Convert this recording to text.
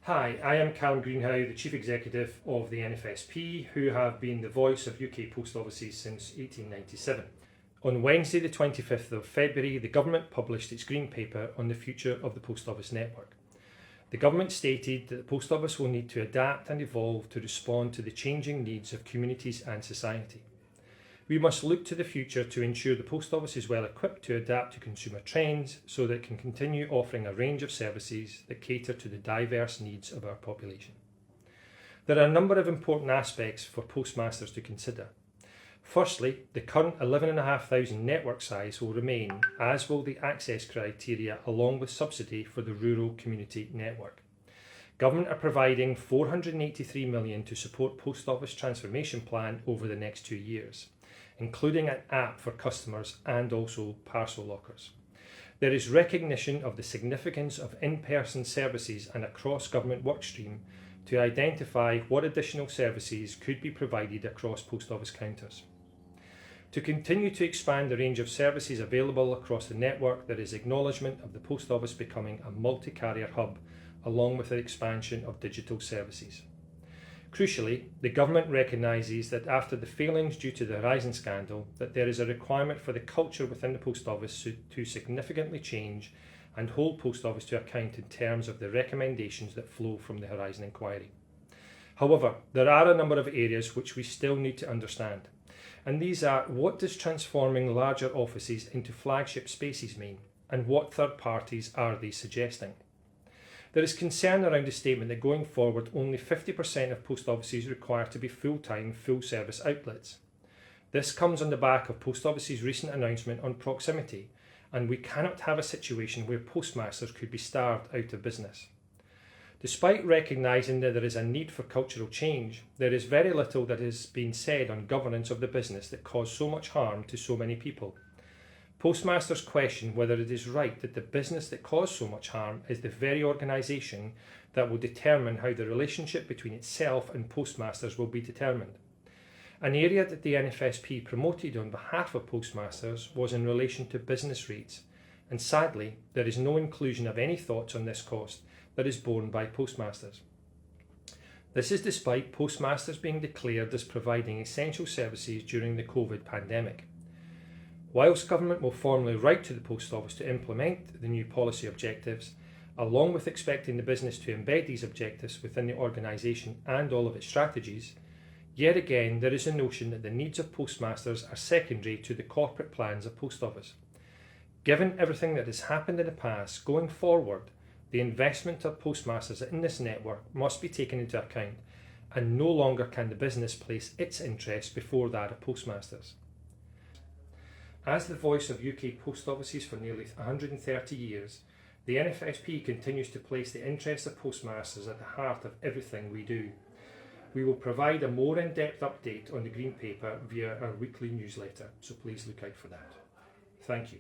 Hi, I am Calum Greenhow, the Chief Executive of the NFSP, who have been the voice of UK post offices since 1897. On Wednesday the 25th of February, the Government published its Green Paper on the future of the post office network. The Government stated that the post office will need to adapt and evolve to respond to the changing needs of communities and society. We must look to the future to ensure the post office is well equipped to adapt to consumer trends so that it can continue offering a range of services that cater to the diverse needs of our population. There are a number of important aspects for postmasters to consider. Firstly, the current 11,500 network size will remain, as will the access criteria along with subsidy for the rural community network. Government are providing $483 million to support Post Office Transformation Plan over the next 2 years, including an app for customers and also parcel lockers. There is recognition of the significance of in-person services and a cross-government workstream to identify what additional services could be provided across post office counters. To continue to expand the range of services available across the network, there is acknowledgement of the post office becoming a multi-carrier hub, along with the expansion of digital services. Crucially, the Government recognises that after the failings due to the Horizon scandal, that there is a requirement for the culture within the Post Office to significantly change and hold Post Office to account in terms of the recommendations that flow from the Horizon inquiry. However, there are a number of areas which we still need to understand, and these are: what does transforming larger offices into flagship spaces mean, and what third parties are they suggesting? There is concern around the statement that going forward only 50% of post offices require to be full-time, full-service outlets. This comes on the back of Post Office's recent announcement on proximity, and we cannot have a situation where postmasters could be starved out of business. Despite recognising that there is a need for cultural change, there is very little that has been said on governance of the business that caused so much harm to so many people. Postmasters question whether it is right that the business that caused so much harm is the very organisation that will determine how the relationship between itself and postmasters will be determined. An area that the NFSP promoted on behalf of postmasters was in relation to business rates, and sadly there is no inclusion of any thoughts on this cost that is borne by postmasters. This is despite postmasters being declared as providing essential services during the COVID pandemic. Whilst Government will formally write to the Post Office to implement the new policy objectives, along with expecting the business to embed these objectives within the organisation and all of its strategies, yet again there is a notion that the needs of postmasters are secondary to the corporate plans of Post Office. Given everything that has happened in the past, going forward, the investment of postmasters in this network must be taken into account, and no longer can the business place its interests before that of postmasters. As the voice of UK post offices for nearly 130 years, the NFSP continues to place the interests of postmasters at the heart of everything we do. We will provide a more in-depth update on the Green Paper via our weekly newsletter, so please look out for that. Thank you.